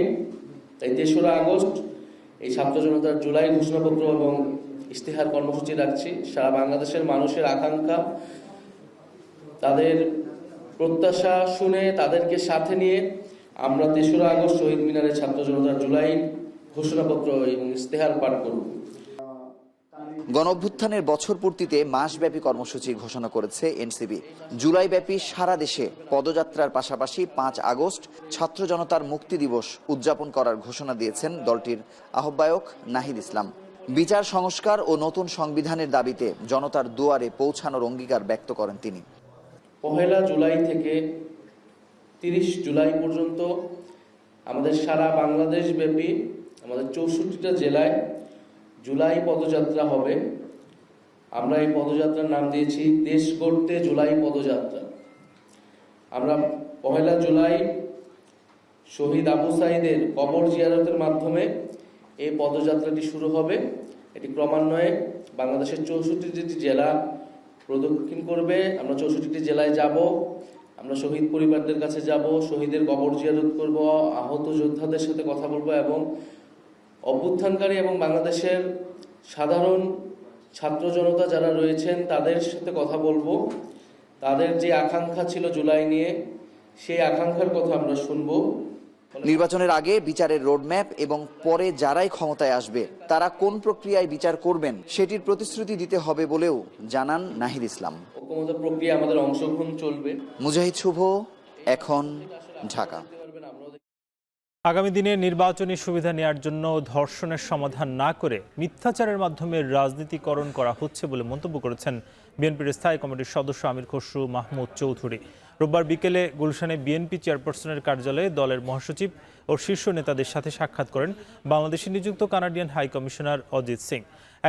তাই 3রা আগস্ট এই ছাত্র জনতার জুলাই ঘোষণাপত্র এবং ইশতেহার কর্মসূচি রাখছি। সারা বাংলাদেশের মানুষের আকাঙ্ক্ষা, তাদের প্রত্যাশা শুনে তাদেরকে সাথে নিয়ে আমরা 3রা আগস্ট শহীদ মিনারে ছাত্র জনতার জুলাই ঘোষণাপত্র এবং ইশতেহার পাঠ করব। গণঅভ্যুত্থানের বছর পূর্তিতে মাসব্যাপী কর্মসূচি ঘোষণা করেছে এনসিপি। জুলাইব্যাপী সারা দেশে পদযাত্রার পাশাপাশি 5 আগস্ট ছাত্র জনতার মুক্তি দিবস উদযাপন করার ঘোষণা দিয়েছেন দলটির আহ্বায়ক নাহিদ ইসলাম। বিচার সংস্কার ও নতুন সংবিধানের দাবিতে জনতার দুয়ারে পৌঁছানোর অঙ্গীকার ব্যক্ত করেন তিনি। 1 জুলাই থেকে 30 জুলাই পর্যন্ত আমাদের সারা বাংলাদেশ ব্যাপী আমাদের 64টা জেলায় জুলাই পদযাত্রা হবে। আমরা এই পদযাত্রার নাম দিয়েছি দেশ গড়তে জুলাই পদযাত্রা। আমরা 1 জুলাই শহীদ আবু সাঈদের কবর জিয়ারতের মাধ্যমে এই পদযাত্রাটি শুরু হবে। এটি ক্রমান্বয়ে বাংলাদেশের 64টি জেলা প্রদক্ষিণ করবে। আমরা 64টি জেলায় যাব, আমরা শহীদ পরিবারদের কাছে যাব, শহীদের কবর জিয়ারত করব, আহত যোদ্ধাদের সাথে কথা বলবো এবং অভ্যুত্থানকারী এবং বাংলাদেশের সাধারণ ছাত্র জনতা যারা রয়েছেন তাদের সাথে কথা বলবো। তাদের যে আকাঙ্ক্ষা ছিল জুলাই নিয়ে, সেই আকাঙ্ক্ষার কথা আমরা শুনবো। নির্বাচনের আগে বিচারের রোডম্যাপ এবং পরে যারাই ক্ষমতায় আসবে তারা কোন প্রক্রিয়ায় বিচার করবেন সেটির প্রতিশ্রুতি দিতে হবে বলেও জানান নাহিদ ইসলাম। ঐক্যমত্য প্রক্রিয়া আমাদের অংশগ্রহণ চলবে। মুজাহিদ শুভ, এখন ঢাকা। আগামী দিনে নির্বাচনী সুবিধা নেওয়ার জন্য ধর্ষণের সমাধান না করে মিথ্যাচারের মাধ্যমে রাজনীতিকরণ করা হচ্ছে বলে মন্তব্য করেছেন বিএনপির স্থায়ী কমিটির সদস্য আমির খসরু মাহমুদ চৌধুরী। রোববার বিকেলে গুলশানে বিএনপি চেয়ারপারসনের কার্যালয়ে দলের মহাসচিব ও শীর্ষ নেতাদের সাথে সাক্ষাৎ করেন বাংলাদেশে নিযুক্ত Canadian high commissioner Ajit Singh.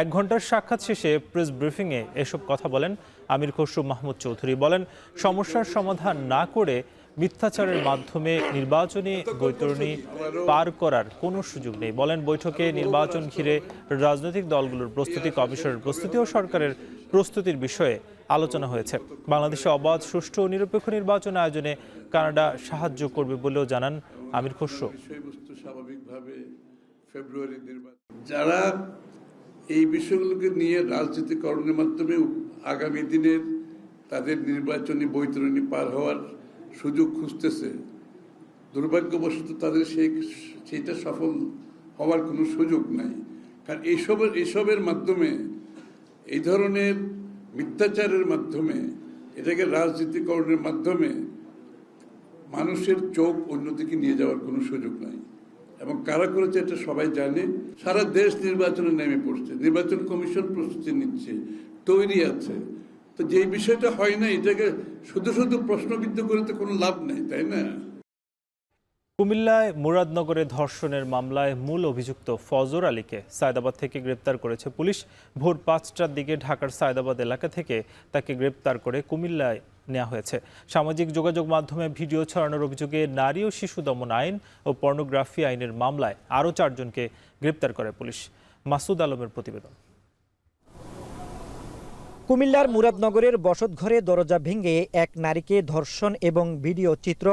1 ঘন্টার সাক্ষাৎ শেষে প্রেস ব্রিফিংয়ে এসব কথা বলেন আমির খসরু মাহমুদ চৌধুরী। বলেন, সমস্যার সমাধান না করে মিথ্যাচারের মাধ্যমে নির্বাচনী বৈতরণী পার করার কোনো সুযোগ নেই। বলেন, বৈঠকে নির্বাচন ঘিরে রাজনৈতিক দলগুলোর প্রস্তুতি, কমিশনের প্রস্তুতি ও সরকারের প্রস্তুতির বিষয়ে আলোচনা হয়েছে। বাংলাদেশে অবাধ, সুষ্ঠু ও নিরপেক্ষ নির্বাচন আয়োজনে কানাডা সাহায্য করবে বলেও জানান আমির খসরু। যারা এই বিষয়গুলোকে নিয়ে রাজনীতিকরণের মাধ্যমে আগামী দিনের তাদের নির্বাচনী বৈতরণী পার হওয়ার সুযোগ খুঁজতেছে, দুর্ভাগ্যবশত তাদের সেইটা সফল হওয়ার কোনো সুযোগ নাই। কারণ এইসবের মাধ্যমে, এই ধরনের মিথ্যাচারের মাধ্যমে, এটাকে রাজনীতিকরণের মাধ্যমে মানুষের চোখ অন্যদিকে নিয়ে যাওয়ার কোনো সুযোগ নাই। এবং কারা করেছে এটা সবাই জানে। সারা দেশ নির্বাচনে নেমে পড়ছে, নির্বাচন কমিশন প্রস্তুতি নিচ্ছে, তৈরি আছে। তো যে বিষয়টা হয় না, এটাকে শুধু শুধু প্রশ্নবিদ্ধ করে তো কোনো লাভ নেই, তাই না? কুমিল্লায় মুরাদনগরে ধর্ষণের মামলায় মূল অভিযুক্ত ফজর আলীকে সায়দাবাদ থেকে গ্রেপ্তার করেছে পুলিশ। ভোর ৫টার দিকে ঢাকার সায়দাবাদ এলাকা থেকে তাকে গ্রেপ্তার করে কুমিল্লায় নেওয়া হয়েছে। সামাজিক যোগাযোগ মাধ্যমে ভিডিও ছড়ানোর অভিযোগে নারী ও শিশু দমন আইন ও পর্নোগ্রাফি আইনের মামলায় আরও ৪ জনকে গ্রেপ্তার করে পুলিশ। মাসুদ আলমের প্রতিবেদন। কুমিল্লার মুরাদনগরের বসতঘরে দরজা ভেঙে এক নারীকে ধর্ষণ এবং ভিডিও চিত্র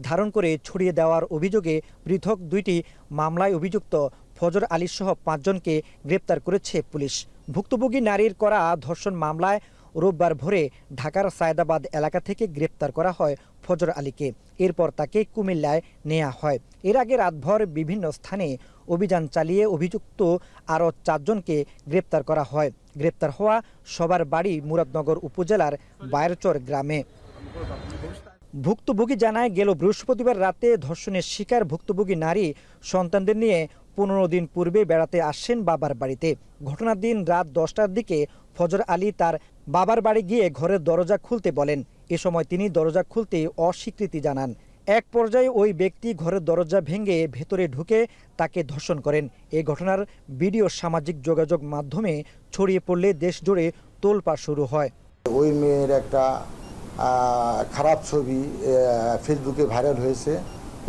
ধারণ করে ছড়িয়ে দেওয়ার অভিযোগে পৃথক 2টি মামলায় অভিযুক্ত ফজর আলী সহ 5 জনকে গ্রেপ্তার করেছে পুলিশ। ভুক্তভোগী নারীর করা ধর্ষণ মামলায় রোববার ভোরে ঢাকার সায়দাবাদ এলাকা থেকে গ্রেপ্তার করা হয় ফজর আলীকে। এরপর তাকে কুমিল্লায় নেওয়া হয়। এর আগে রাতভর বিভিন্ন স্থানে অভিযান চালিয়ে অভিযুক্ত আরও 4 জনকে গ্রেপ্তার করা হয়। গ্রেপ্তার হওয়া সবার বাড়ি মুরাদনগর উপজেলার বায়েরচর গ্রামে। ভুক্তভোগী জানায়, গেল বৃহস্পতিবার রাতে ধর্ষণের শিকার ভুক্তভোগী নারী সন্তানদের নিয়ে 15 দিন পূর্বে বেড়াতে আসেন বাবার বাড়িতে। ঘটনার দিন রাত 10টার দিকে ফজর আলী তার বাবার বাড়ি গিয়ে ঘরের দরজা খুলতে বলেন। এ সময় তিনি দরজা খুলতে অস্বীকৃতি জানান। এক পর্যায়ে ওই ব্যক্তি ঘরের দরজা ভেঙে ভেতরে ঢুকে তাকে ধর্ষণ করেন। এই ঘটনার ভিডিও সামাজিক যোগাযোগ মাধ্যমে ছড়িয়ে পড়লে দেশ জুড়ে তোলপাড় শুরু হয়। ওই মেয়ের একটা খারাপ ছবি ফেসবুকে ভাইরাল হয়েছে।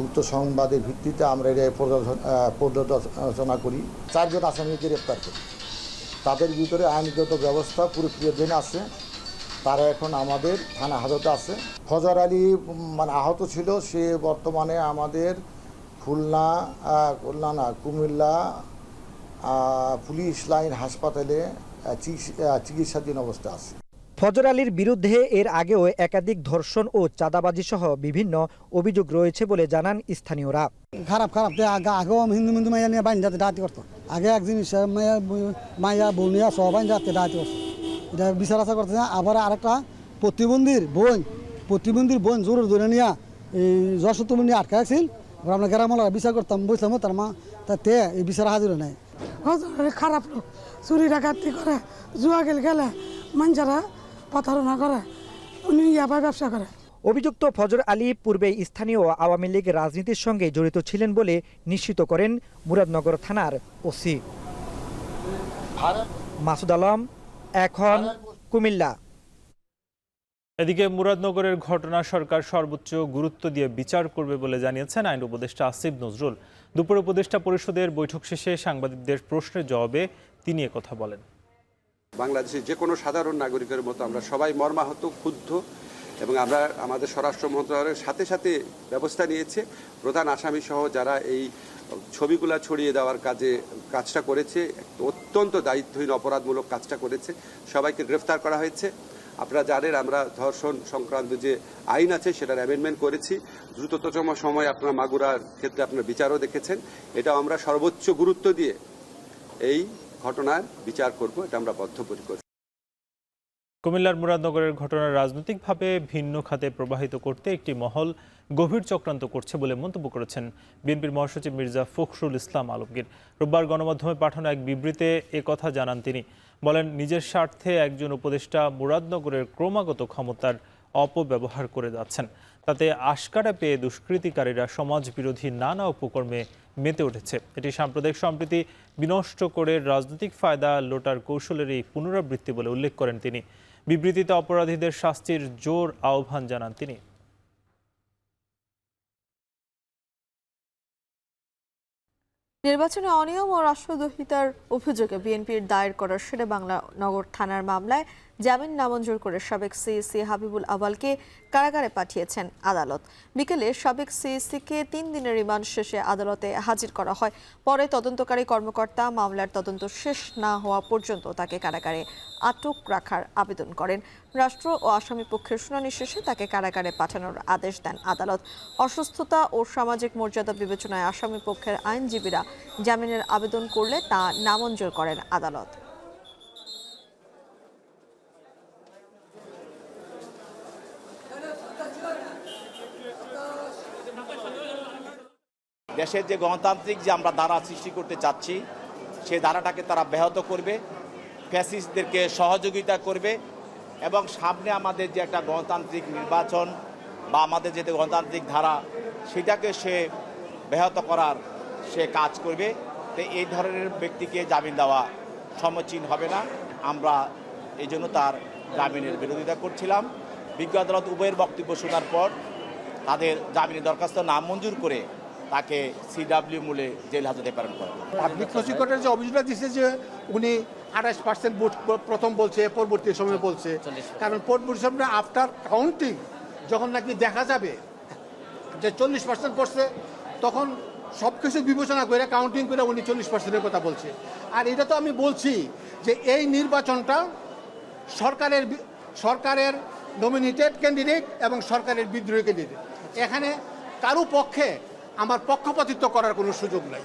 উক্ত সংবাদের ভিত্তিতে আমরা এটা পর্যালোচনা করি। 4 জন আসামিকে গ্রেপ্তার করি। তাদের ভিতরে আইনগত ব্যবস্থা পুরো ক্রিয়াধীন আছে। তারা এখন আমাদের থানা হাজতে আছে। ফজর আলী আহত ছিল, সে বর্তমানে আমাদের কুমিল্লা পুলিশ লাইন হাসপাতালে চিকিৎসাধীন অবস্থা আছে। ফজর আলীর বিরুদ্ধে এর আগেও একাধিক ধর্ষণ ও চাঁদাবাজি সহ বিভিন্ন অভিযোগ রয়েছে বলে জানান স্থানীয়রা। খারাপ আগেও হিন্দু মাইয়া নিয়ে বাইন যাতে ডাহাতি করতো। আগে এক জিনিস মাইয়া বোনিয়া সহ বাইন যাতে ডাহাতি করতো। এটা বিচার আশা করতে আবার আরেকটা প্রতিবন্ধীর বোন জোর ধরে নিয়ে এই যশোরতমে নিয়ে আটকা আছিল। আমরা গ্রামলা বিচার করতাম, বুঝলাম তার মা তাতে এই বিচার হাজির নাই। খারাপ লোক, চুরি ডাকাতি করে, জুয়া গেলে মানুষেরা প্রতারণা করে, উনি ইয়াবায় ব্যবসা করে। অভিযুক্ত ফজর আলী পূর্বে স্থানীয় আওয়ামী লীগ রাজনীতির সঙ্গে জড়িত ছিলেন বলে নিশ্চিত করেন মুরাদনগর থানার ওসি। মাসুদ আলম, এখন, কুমিল্লা। এদিকে মুরাদনগরের ঘটনা সরকার সর্বোচ্চ গুরুত্ব দিয়ে বিচার করবে বলে জানিয়েছেন আইন উপদেষ্টা আসিফ নজরুল। দুপুরে উপদেষ্টা পরিষদের বৈঠক শেষে সাংবাদিকদের প্রশ্নের জবাবে তিনি একথা বলেন। বাংলাদেশের যে কোনো সাধারণ নাগরিকের মতো আমরা সবাই মর্মাহত, ক্ষুব্ধ এবং আমরা আমাদের স্বরাষ্ট্র মন্ত্রণালয়ের সাথে সাথে ব্যবস্থা নিয়েছে। প্রধান আসামি সহ যারা এই ছবিগুলা ছড়িয়ে দেওয়ার কাজটা করেছে, অত্যন্ত দায়িত্বহীন অপরাধমূলক কাজটা করেছে, সবাইকে গ্রেফতার করা হয়েছে। আপনারা জানেন আমরা ধর্ষণ সংক্রান্ত যে আইন আছে সেটার অ্যামেন্ডমেন্ট করেছি। দ্রুততম সময় আপনারা মাগুরার ক্ষেত্রে আপনারা বিচারও দেখেছেন। এটা আমরা সর্বোচ্চ গুরুত্ব দিয়ে এই ঘটনার বিচার করব, এটা আমরা বদ্ধপরিকর। কুমিল্লার মুরাদনগরের ঘটনা রাজনৈতিকভাবে ভিন্ন খাতে প্রবাহিত করতে একটি মহল গভীর চক্রান্ত করছে বলে মন্তব্য করেছেন বিএনপির মহাসচিব মির্জা ফখরুল ইসলাম আলমগীর। রোববার গণমাধ্যমে পাঠানো এক বিবৃতিতে একথা জানান তিনি। বলেন, নিজের স্বার্থে একজন উপদেষ্টা মুরাদনগরের ক্রমাগত ক্ষমতার অপব্যবহার করে যাচ্ছেন। তাতে আশকারা পেয়ে দুষ্কৃতিকারীরা সমাজ বিরোধী নানা উপকর্মে মেতে উঠেছে। এটি সাম্প্রদায়িক সম্প্রীতি বিনষ্ট করে রাজনৈতিক ফায়দা লোটার কৌশলের এই পুনরাবৃত্তি বলে উল্লেখ করেন তিনি। বিবৃতিতে অপরাধীদের শাস্তির জোর আহ্বান জানান তিনি। নির্বাচনে অনিয়ম ও রাষ্ট্রদ্রোহিতার অভিযোগে বিএনপির দায়ের করা শেরেবাংলা নগর থানার মামলায় জামিন নামঞ্জুর করে সাবেক সিইসি হাবিবুল আওয়ালকে কারাগারে পাঠিয়েছেন আদালত। বিকেলে সাবেক সিইসিকে 3 দিনের রিমান্ড শেষে আদালতে হাজির করা হয়। পরে তদন্তকারী কর্মকর্তা মামলার তদন্ত শেষ না হওয়া পর্যন্ত তাকে কারাগারে আটক রাখার আবেদন করেন। রাষ্ট্র ও আসামি পক্ষের শুনানি শেষে তাকে কারাগারে পাঠানোর আদেশ দেন আদালত। অসুস্থতা ও সামাজিক মর্যাদা বিবেচনায় আসামি পক্ষের আইনজীবীরা জামিনের আবেদন করলে তা নামঞ্জুর করেন আদালত। দেশের যে গণতান্ত্রিক যে আমরা ধারা সৃষ্টি করতে চাচ্ছি সেই ধারাটাকে তারা ব্যাহত করবে, ফ্যাসিস্টদেরকে সহযোগিতা করবে এবং সামনে আমাদের যে একটা গণতান্ত্রিক নির্বাচন বা আমাদের যে গণতান্ত্রিক ধারা সেটাকে সে ব্যাহত করার সে কাজ করবে। তো এই ধরনের ব্যক্তিকে জামিন দেওয়া সমীচীন হবে না। আমরা এই জন্য তার জামিনের বিরোধিতা করছিলাম। বিজ্ঞ আদালত উভয়ের বক্তব্য শোনার পর তাদের জামিনের দরখাস্ত নামঞ্জুর করে তাকে CW মূলে জেল হাজতে প্রেরণ করে। পাবলিক প্রসিকিউটর যে অভিযোগটা দিচ্ছে যে উনি 28% ভোট প্রথম বলছে, পরবর্তী সময় বলছে, কারণ পরবর্তী সময় আফটার কাউন্টিং যখন নাকি দেখা যাবে যে 40% পড়ছে, তখন সব কিছু বিবেচনা করে কাউন্টিং করে উনি 40%-এর কথা বলছে। আর এটা তো আমি বলছি যে এই নির্বাচনটা সরকারের নমিনেটেড ক্যান্ডিডেট এবং সরকারের বিদ্রোহী ক্যান্ডিডেট, এখানে কারো পক্ষে আমার পক্ষপাতিত্ব করার কোনো সুযোগ নাই।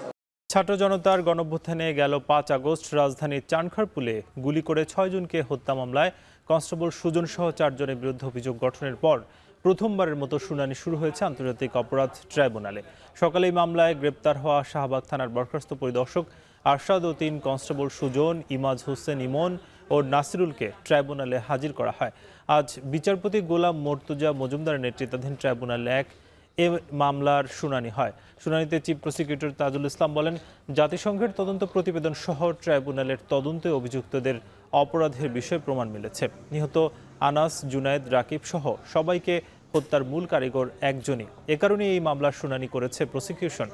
ছাত্র জনতার গণঅভ্যুত্থানে গেল 5 আগস্ট রাজধানীর চানখারপুলে গুলি করে 6 জনকে হত্যা মামলায় কনস্টেবল সুজন সহ 4 জনের বিরুদ্ধে অভিযোগ গঠনের পর প্রথমবারের মতো শুনানি শুরু হয়েছে আন্তর্জাতিক অপরাধ ট্রাইব্যুনালে। সকালে এই মামলায় গ্রেপ্তার হওয়া শাহবাগ থানার বরখাস্ত পরিদর্শক আরশাদ ও 3 কনস্টেবল সুজন, ইমাজ হোসেন ইমন ও নাসিরুলকে ট্রাইব্যুনালে হাজির করা হয়। আজ বিচারপতি গোলাম মর্তুজা মজুমদারের নেতৃত্বাধীন ট্রাইব্যুনাল 1 এ মামলার শুনানি হয়। শুনানিতে চিফ প্রসিকিউটর তাজুল ইসলাম বলেন, জাতিসংঘের তদন্ত প্রতিবেদন সহ ট্রাইব্যুনালের তদন্তে অভিযুক্তদের অপরাধের বিষয়ে প্রমাণ মিলেছে। নিহত আনাস, জুনায়েদ, রাকিব সহ সবাইকে হত্যার মূল কারিগর একজনই। এ কারণে এই মামলার শুনানি করেছে প্রসিকিউশন।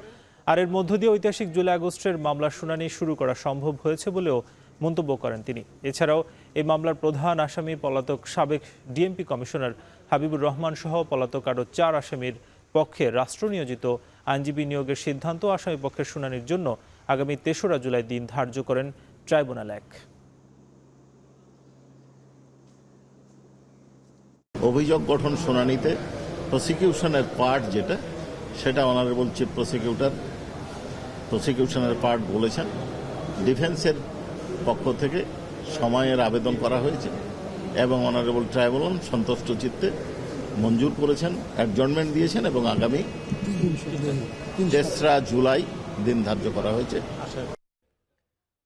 আর এর মধ্য দিয়ে ঐতিহাসিক জুলাই আগস্টের মামলার শুনানি শুরু করা সম্ভব হয়েছে বলেও মন্তব্য করেন তিনি। এছাড়াও এই মামলার প্রধান আসামি পলাতক সাবেক ডিএমপি কমিশনার হাবিবুর রহমান সহ পলাতক আরও 4 আসামির পক্ষে রাষ্ট্র নিয়োজিত আইনজীবী নিয়োগের সিদ্ধান্ত আসামি পক্ষের শুনানির জন্য আগামী 3রা জুলাই দিন ধার্য করেন ট্রাইব্যুনাল 1। অভিযোগ গঠন শুনানিতে প্রসিকিউশনের পার্ট যেটা, সেটা অনারেবল চিফ প্রসিকিউশনের পার্ট বলেছেন। ডিফেন্সের পক্ষ থেকে সময়ের আবেদন করা হয়েছে এবং অনারেবল ট্রাইব্যুনাল সন্তুষ্ট চিত্তে মঞ্জুর করেছেন, অ্যাডজর্নমেন্ট দিয়েছেন এবং আগামী 3রা জুলাই দিন ধার্য করা হয়েছে।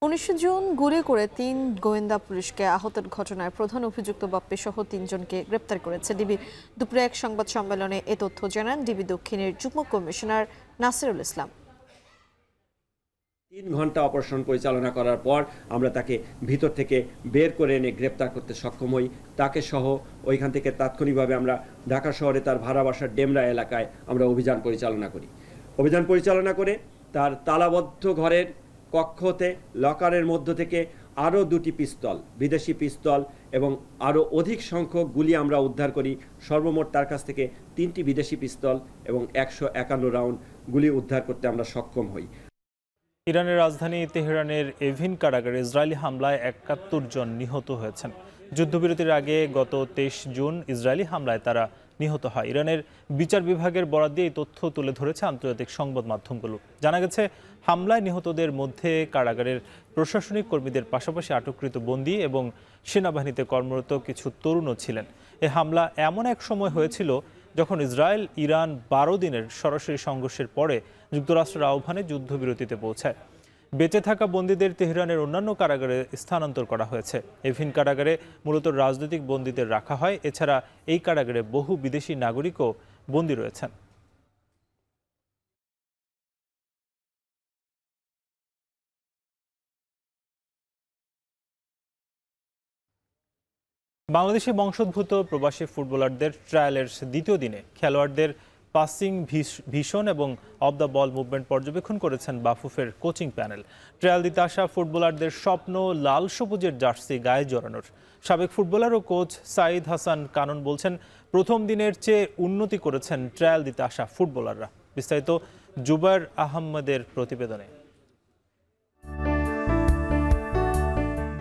19 জুন গুলি করে 3 গোয়েন্দা পুলিশকে আহতের ঘটনায় প্রধান অভিযুক্ত বাপ্পি সহ 3 জনকে গ্রেপ্তার করেছে ডিবি। দুপুরে এক সংবাদ সম্মেলনে এ তথ্য জানান ডিবি দক্ষিণের যুগ্ম কমিশনার নাসিরুল ইসলাম। 3 ঘন্টা অপারেশন পরিচালনা করার পর আমরা তাকে ভিতর থেকে বের করে এনে গ্রেপ্তার করতে সক্ষম হই। তাকে সহ ওইখান থেকে তাৎক্ষণিকভাবে আমরা ঢাকা শহরে তার ভাড়া বাসার ডেমরা এলাকায় আমরা অভিযান পরিচালনা করি। অভিযান পরিচালনা করে তার তালাবদ্ধ ঘরের কক্ষতে লকারের মধ্য থেকে আরও 2টি পিস্তল, বিদেশি পিস্তল এবং আরও অধিক সংখ্যক গুলি আমরা উদ্ধার করি। সর্বমোট তার কাছ থেকে 3টি বিদেশি পিস্তল এবং 151 রাউন্ড গুলি উদ্ধার করতে আমরা সক্ষম হই। ইরানের রাজধানী তেহরানের এভিন কারাগারে ইসরায়েলি হামলায় 71 জন নিহত হয়েছেন। যুদ্ধবিরতির আগে গত 23 জুন ইসরায়েলি হামলায় তারা নিহত হয়। ইরানের বিচার বিভাগের বরাত দিয়ে এই তথ্য তুলে ধরেছে আন্তর্জাতিক সংবাদ মাধ্যমগুলো। জানা গেছে, হামলায় নিহতদের মধ্যে কারাগারের প্রশাসনিক কর্মীদের পাশাপাশি আটককৃত বন্দী এবং সেনাবাহিনীতে কর্মরত কিছু তরুণও ছিলেন। এই হামলা এমন এক সময় হয়েছিল যখন ইসরায়েল ইরান 12 দিনের সরাসরি সংঘর্ষের পরে যুক্তরাষ্ট্রের আহ্বানে যুদ্ধবিরতিতে পৌঁছায়। বেঁচে থাকা বন্দীদের তেহরানের অন্যান্য কারাগারে স্থানান্তর করা হয়েছে। এভিন কারাগারে মূলত রাজনৈতিক বন্দীদের রাখা হয়। এছাড়া এই কারাগারে বহু বিদেশি নাগরিকও বন্দী রয়েছেন। বাংলাদেশি বংশোদ্ভূত প্রবাসী ফুটবলারদের ট্রায়ালের দ্বিতীয় দিনে খেলোয়াড়দের পাসিং, ভিশন এবং অফ দ্য বল মুভমেন্ট পর্যবেক্ষণ করেছেন বাফুফের কোচিং প্যানেল। ট্রায়াল দিতে আসা ফুটবলারদের স্বপ্ন লাল সবুজের জার্সি গায়ে জড়ানোর। সাবেক ফুটবলার ও কোচ সাইদ হাসান কানন বলছেন, প্রথম দিনের চেয়ে উন্নতি করেছেন ট্রায়াল দিতে আসা ফুটবলাররা। বিস্তারিত জুবায়ের আহমেদের প্রতিবেদনে।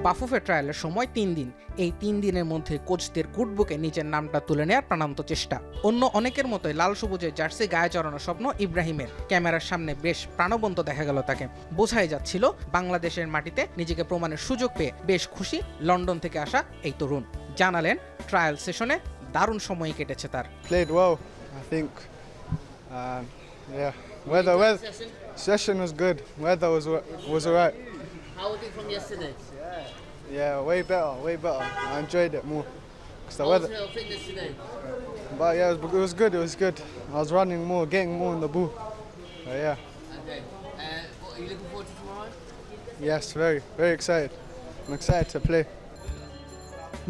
বাফুফে ট্রায়ালের সময় 3 দিন। এই 3 দিনের মধ্যে কোচদের কুটবুকে নিজের নামটা তুলে নেওয়ার প্রাণান্ত চেষ্টা। অন্য অনেকের মতোই লাল সবুজের জার্সি গায়ে জড়ানোর স্বপ্ন ইব্রাহিমের। ক্যামেরার সামনে বেশ প্রাণবন্ত দেখা গেল তাকে। বোঝাই যাচ্ছিল বাংলাদেশের মাটিতে নিজেকে প্রমাণের সুযোগ পেয়ে বেশ খুশি লন্ডন থেকে আসা এই তরুণ। জানালেন ট্রায়াল সেশনে দারুণ সময় কেটেছে তার। Weather session was good. Weather was alright. How was it from yesterday? Yeah, way better. I enjoyed it more. 'Cause the How was weather. your fitness today? But yeah, it was good. It was good. I was running more, getting more in the ball. Yeah. Okay. What, are you looking forward to tomorrow? Yes, very excited. I'm excited to play.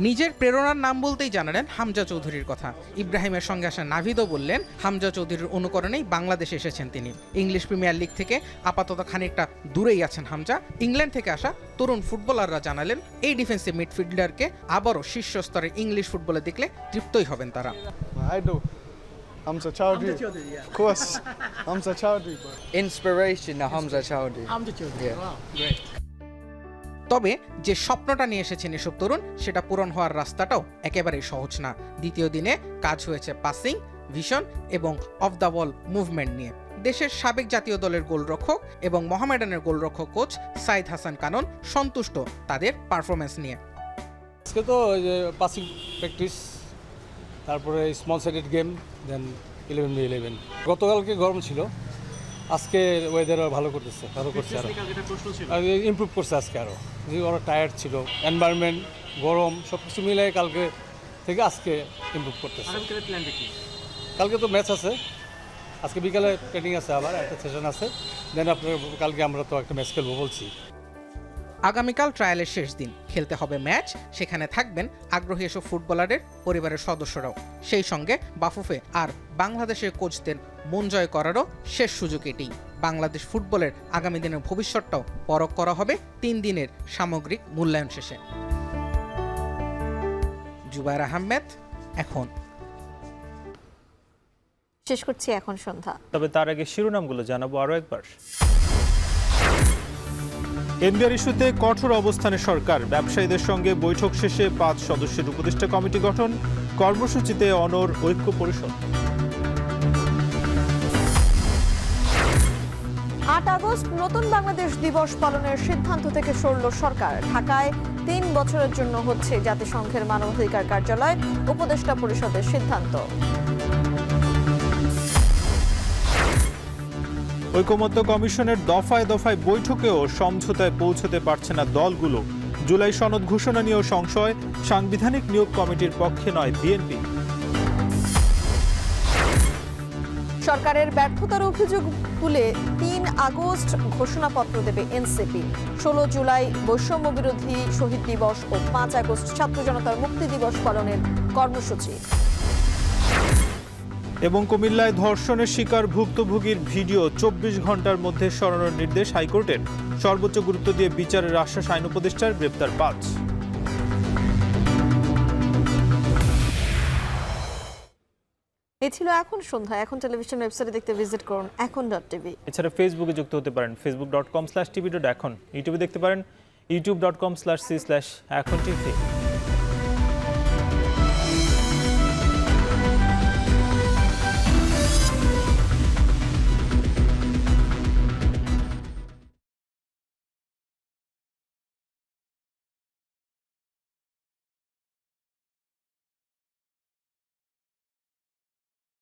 নিজের প্রেরণার নাম বলতেই জানালেন হামজা চৌধুরীর কথা। ইব্রাহিমের সঙ্গে আসা নাভিদও বললেন হামজা চৌধুরীর অনুকরণেই বাংলাদেশে এসেছেন তিনি। ইংলিশ প্রিমিয়ার লিগ থেকে আপাতত খানিকটা দূরেই আছেন হামজা। ইংল্যান্ড থেকে আসা তরুণ ফুটবলাররা জানালেন এই ডিফেন্সিভ মিডফিল্ডারকে আবারও শীর্ষ স্তরে ইংলিশ ফুটবলে দেখলে তৃপ্তই হবেন তারা। I do. Hamza Chowdhury. Of course. Hamza Chowdhury. Inspiration, Hamza Chowdhury. Hamza Chowdhury. Yeah. Wow, great. তবে যে স্বপ্নটা নিয়ে এসেছেন এসব তরুণ সেটা পূরণ হওয়ার রাস্তাটাও একেবারেই সহজ না। দ্বিতীয় দিনে কাজ হয়েছে পাসিং, ভিশন এবং অফ দ্য বল মুভমেন্ট নিয়ে। দেশের সাবেক জাতীয় দলের গোলরক্ষক এবং মোহামেডানের গোলরক্ষক কোচ সাইদ হাসান কানন সন্তুষ্ট তাদের পারফরমেন্স নিয়ে। আজকে তো পাসিং প্র্যাকটিস, তারপরে স্মল সাইডেড গেম, দেন 11v11। গতকালকে গরম ছিল, আজকে ওয়েদার ভালো করতেছে, ভালো করছে, আরো ইমপ্রুভ করছে আজকে আরও। যে ওরা টায়ার্ড ছিল, এনভায়রনমেন্ট গরম সব কিছু মিলাই কালকে থেকে আজকে ইমপ্রুভ করতেছে। কালকে তো ম্যাচ আছে, আজকে বিকালে ট্রেনিং আছে, আবার একটা সেশন আছে, দেন আপনার কালকে আমরা তো একটা ম্যাচ খেলবো বলছি। আগামীকাল ট্রায়ালের শেষ দিন, খেলতে হবে ম্যাচ। সেখানে থাকবেন আগ্রহী এসব ফুটবলারের পরিবারের সদস্যরাও, সেই সঙ্গে বাফুফে আর বাংলাদেশের কোচদের মন জয় করারও শেষ সুযোগ এটি। বাংলাদেশ ফুটবলের আগামী দিনের ভবিষ্যৎটাও পরখ করা হবে 3 দিনের সামগ্রিক মূল্যায়ন শেষে। জুবায়ের আহমেদ, এখন। শেষ করছি এখন সন্ধ্যা। তবে তার আগে শিরোনামগুলো জানাবো আরও একবার। এনবিআর ইস্যুতে কঠোর অবস্থানে সরকার, ব্যবসায়ীদের সঙ্গে বৈঠক শেষে 5 সদস্যের উপদেষ্টা কমিটি গঠন, কর্মসূচিতে অনড় ঐক্য পরিষদ। 8 আগস্ট নতুন বাংলাদেশ দিবস পালনের সিদ্ধান্ত থেকে সরল সরকার। ঢাকায় 3 বছরের জন্য হচ্ছে জাতিসংঘের মানবাধিকার কার্যালয়, উপদেষ্টা পরিষদের সিদ্ধান্ত। ঐকমত্য কমিশনের দফায় দফায় বৈঠকেও সমঝোতায় পৌঁছতে পারছে না দলগুলো। জুলাই সনদ ঘোষণা নিয়েও সংশয়, সাংবিধানিক নিয়োগ কমিটির পক্ষে নয় বিএনপি। সরকারের ব্যর্থতার অভিযোগ তুলে 3 আগস্ট ঘোষণাপত্র দেবে এনসিপি। 16 জুলাই বৈষম্য বিরোধী শহীদ দিবস ও 5 আগস্ট ছাত্র জনতার মুক্তি দিবস পালনের কর্মসূচি। এবং কুমিল্লায় ধর্ষণের শিকার ভুক্তভোগীর ভিডিও 24 ঘন্টার মধ্যে সরানোর নির্দেশ হাইকোর্টের। সর্বোচ্চ গুরুত্ব দিয়ে বিচারের আশ্বাস আইন উপদেষ্টার, গ্রেপ্তার 5। এই ছিল এখন সন্ধ্যা। এখন টেলিভিশন ওয়েবসাইটে দেখতে ভিজিট করুন এখন.টিভি। এছাড়া ফেসবুকে যুক্ত হতে পারেন facebook.com/tv.এখন। ইউটিউবে দেখতে পারেন youtube.com/c/এখন TV।